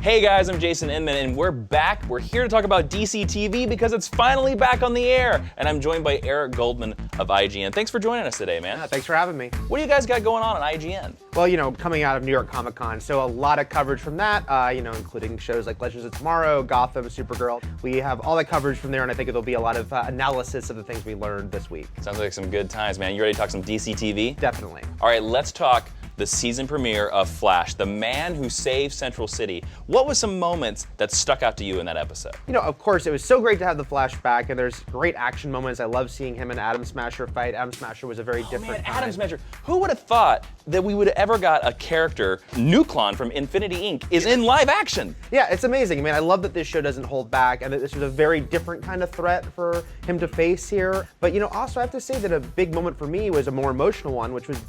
Hey guys, I'm Jason Inman, and we're back. We're here to talk about DC TV because it's finally back on the air. And I'm joined by Eric Goldman of IGN. Thanks for joining us today, man. Yeah, thanks for having me. What do you guys got going on IGN? Well, coming out of New York Comic Con, so a lot of coverage from that, including shows like Legends of Tomorrow, Gotham, Supergirl. We have all that coverage from there, and I think there'll be a lot of analysis of the things we learned this week. Sounds like some good times, man. You ready to talk some DC TV? Definitely. All right, let's talk the season premiere of Flash, the man who saved Central City. What was some moments that stuck out to you in that episode? Of course, it was so great to have the Flash back, and there's great action moments. I love seeing him and Atom Smasher fight. Atom Smasher was a very different time. Atom Smasher. Who would have thought that we would have ever got a character, Nuklon from Infinity Inc., is in live action? Yeah, it's amazing. I mean, I love that this show doesn't hold back, and that this was a very different kind of threat for him to face here. But, also I have to say that a big moment for me was a more emotional one, which was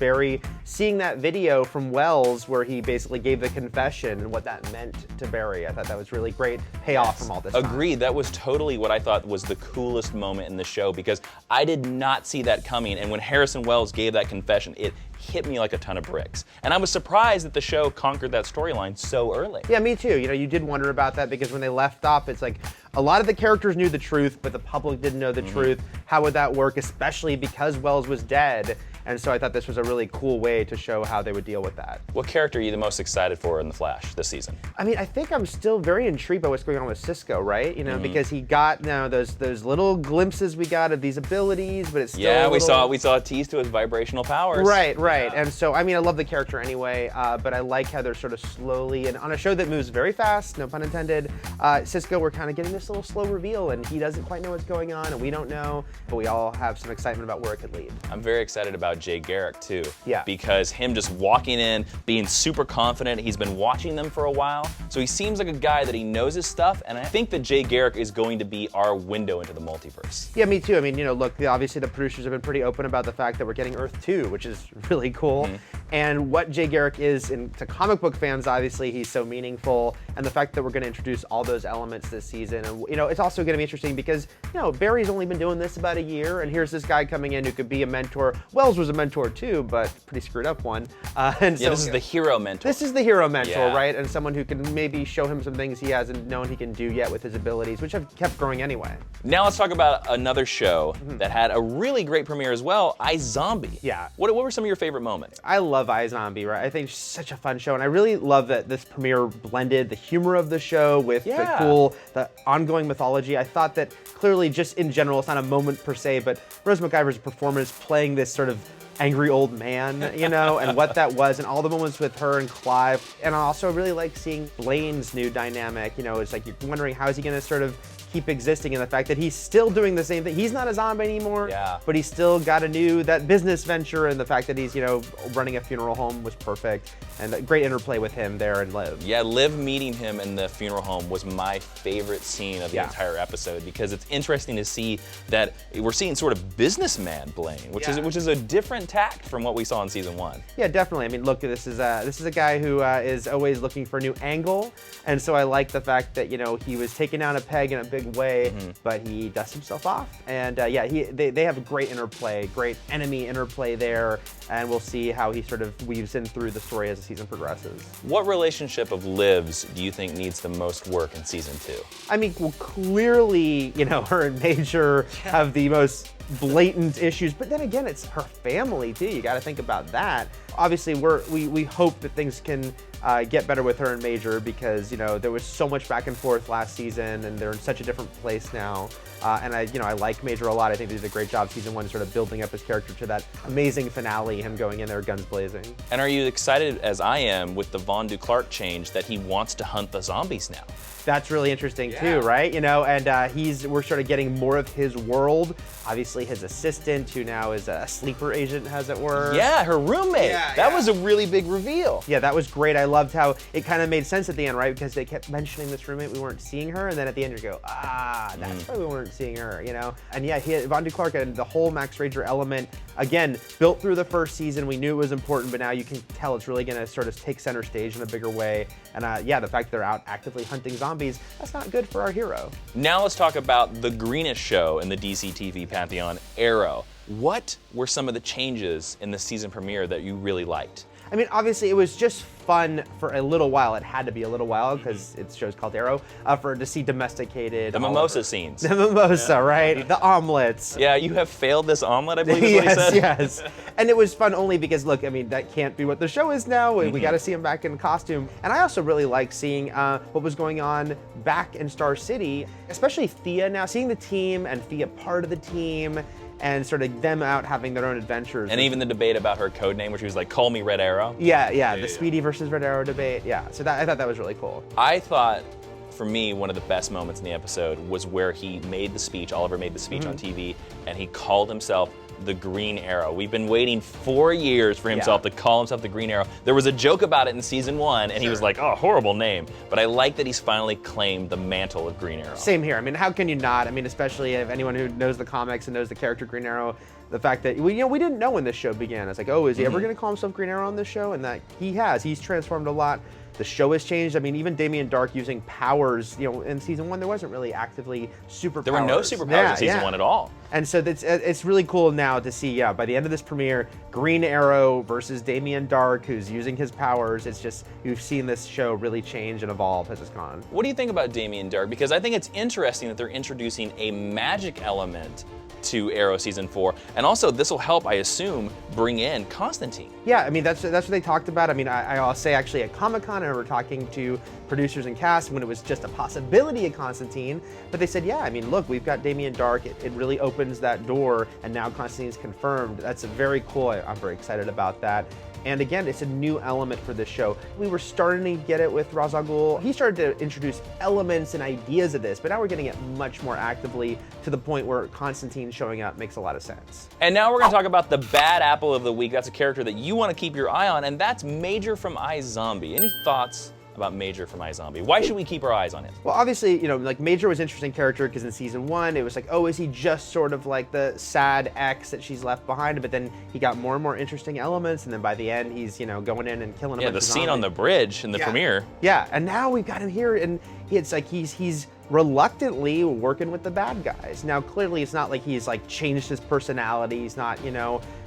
seeing that video from Wells where he basically gave the confession and what that meant to Barry. I thought that was really great payoff from all this time. Agreed. That was totally what I thought was the coolest moment in the show because I did not see that coming. And when Harrison Wells gave that confession, it hit me like a ton of bricks. And I was surprised that the show conquered that storyline so early. Yeah, me too. You did wonder about that because when they left off, it's like a lot of the characters knew the truth, but the public didn't know the truth. How would that work, especially because Wells was dead? And so I thought this was a really cool way to show how they would deal with that. What character are you the most excited for in The Flash this season? I mean, I think I'm still very intrigued by what's going on with Cisco, right? Because he got those little glimpses we got of these abilities, but it's still we saw a tease to his vibrational powers. Right. Yeah. And so, I love the character anyway, but I like how they're sort of slowly, and on a show that moves very fast, no pun intended, Cisco, we're kind of getting this little slow reveal, and he doesn't quite know what's going on, and we don't know, but we all have some excitement about where it could lead. I'm very excited about Jay Garrick too. Yeah. Because him just walking in, being super confident, he's been watching them for a while, so he seems like a guy that he knows his stuff, and I think that Jay Garrick is going to be our window into the multiverse. Yeah, me too. Look, obviously the producers have been pretty open about the fact that we're getting Earth 2, which is really cool. And what Jay Garrick is to comic book fans, obviously he's so meaningful, and the fact that we're going to introduce all those elements this season, and it's also going to be interesting because Barry's only been doing this about a year, and here's this guy coming in who could be a mentor. Wells was a mentor too, but pretty screwed up one. This is the hero mentor. This is the hero mentor, right? And someone who can maybe show him some things he hasn't known he can do yet with his abilities, which have kept growing anyway. Now let's talk about another show that had a really great premiere as well, iZombie. Yeah. What were some of your favorite moments? I love iZombie, right? I think it's such a fun show, and I really love that this premiere blended the humor of the show with the ongoing mythology. I thought that clearly, just in general, it's not a moment per se, but Rose McIver's performance playing this sort of angry old man, and what that was, and all the moments with her and Clive. And I also really like seeing Blaine's new dynamic. It's like you're wondering how is he going to sort of keep existing, and the fact that he's still doing the same thing. He's not a zombie anymore, but he's still got that business venture, and the fact that he's, running a funeral home was perfect, and a great interplay with him there and Liv. Yeah, Liv meeting him in the funeral home was my favorite scene of the entire episode because it's interesting to see that we're seeing sort of businessman Blaine, which is a different tact from what we saw in season 1. Yeah, definitely. Look, this is a guy who is always looking for a new angle, and so I like the fact that he was taking down a peg in a big way, but he dusts himself off, and they have a great interplay, great enemy interplay there, and we'll see how he sort of weaves in through the story as the season progresses. What relationship of Liv's do you think needs the most work in season 2? Well, clearly, her and Major have the most blatant issues, but then again, it's her family too. You got to think about that. Obviously, we hope that things can get better with her and Major because there was so much back and forth last season, and they're in such a different place now. And I like Major a lot. I think they did a great job season 1, sort of building up his character to that amazing finale, him going in there guns blazing. And are you excited, as I am, with the Von Duclark change that he wants to hunt the zombies now? That's really interesting too, right? And we're sort of getting more of his world. Obviously, his assistant, who now is a sleeper agent, as it were. Yeah, her roommate. That was a really big reveal. Yeah, that was great. I loved how it kind of made sense at the end, right? Because they kept mentioning this roommate, we weren't seeing her, and then at the end you go, that's why we weren't seeing her, And yeah, Von Duclark and the whole Max Rager element, again, built through the first season. We knew it was important, but now you can tell it's really going to sort of take center stage in a bigger way. And the fact that they're out actively hunting zombies, that's not good for our hero. Now let's talk about the greenest show in the DC TV pantheon, Arrow. What were some of the changes in the season premiere that you really liked? I mean, obviously, it was just fun for a little while. It had to be a little while because its show's called Arrow, to see domesticated. The mimosa scenes. The mimosa, right? The omelets. Yeah, you have failed this omelet, I believe is what he said. Yes. And it was fun only because, look, I mean, that can't be what the show is now. We got to see him back in costume. And I also really like seeing what was going on back in Star City, especially Thea now, seeing the team and Thea part of the team, and sort of them out having their own adventures. And even the debate about her code name, where she was like, call me Red Arrow. Yeah, the Speedy versus Red Arrow debate. Yeah, so I thought that was really cool. I thought, for me, one of the best moments in the episode was where he made the speech, Oliver made the speech on TV, and he called himself the Green Arrow. We've been waiting 4 years for himself to call himself the Green Arrow. There was a joke about it in season 1, and he was like, oh, horrible name. But I like that he's finally claimed the mantle of Green Arrow. Same here. I mean, how can you not? I mean, especially if anyone who knows the comics and knows the character Green Arrow, the fact that we didn't know when this show began. It's like, oh, is he ever going to call himself Green Arrow on this show? And that he has. He's transformed a lot. The show has changed. I mean, even Damien Darhk using powers, in season 1, there wasn't really actively superpowers. There were no superpowers in season 1 at all. And so it's really cool now to see, by the end of this premiere, Green Arrow versus Damien Darhk, who's using his powers. It's just, you've seen this show really change and evolve as it's gone. What do you think about Damien Darhk? Because I think it's interesting that they're introducing a magic element to Arrow season 4, and also this will help, I assume, bring in Constantine. Yeah, I mean that's what they talked about. I mean, I'll say actually at Comic-Con, I remember talking to producers and cast when it was just a possibility of Constantine, but they said, yeah, I mean, look, we've got Damien Darhk. It really opens that door, and now Constantine's confirmed. That's very cool. I'm very excited about that. And again, it's a new element for this show. We were starting to get it with Ra's al Ghul. He started to introduce elements and ideas of this, but now we're getting it much more actively to the point where Constantine showing up makes a lot of sense. And now we're going to talk about the bad apple of the week. That's a character that you want to keep your eye on, and that's Major from iZombie. Any thoughts about Major from iZombie? Why should we keep our eyes on him? Well, obviously, like Major was an interesting character because in season 1, it was like, oh, is he just sort of like the sad ex that she's left behind? But then he got more and more interesting elements, and then by the end, he's, going in and killing a bunch of the scene zombies. on the bridge in the premiere. Yeah, and now we've got him here, and it's like he's reluctantly working with the bad guys. Now, clearly, it's not like he's like changed his personality. He's not,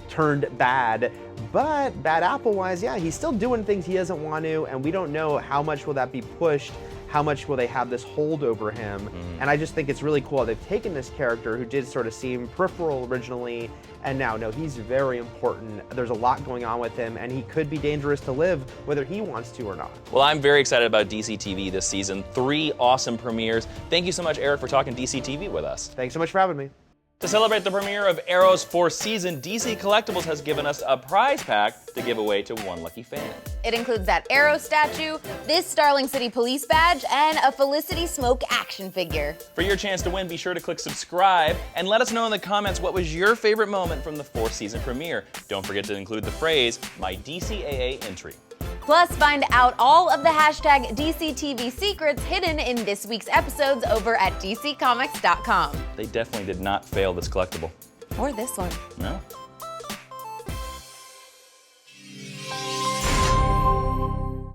turned bad, but bad apple-wise, yeah, he's still doing things he doesn't want to, and we don't know how much will that be pushed, how much will they have this hold over him, and I just think it's really cool. They've taken this character who did sort of seem peripheral originally, and now, no, he's very important. There's a lot going on with him, and he could be dangerous to live, whether he wants to or not. Well, I'm very excited about DC TV this season. 3 awesome premieres. Thank you so much, Eric, for talking DC TV with us. Thanks so much for having me. To celebrate the premiere of Arrow's 4th season, DC Collectibles has given us a prize pack to give away to one lucky fan. It includes that Arrow statue, this Starling City Police badge, and a Felicity Smoke action figure. For your chance to win, be sure to click subscribe and let us know in the comments what was your favorite moment from the 4th season premiere. Don't forget to include the phrase, my DCAA entry. Plus, find out all of the hashtag DCTV secrets hidden in this week's episodes over at DCComics.com. They definitely did not fail this collectible. Or this one. No?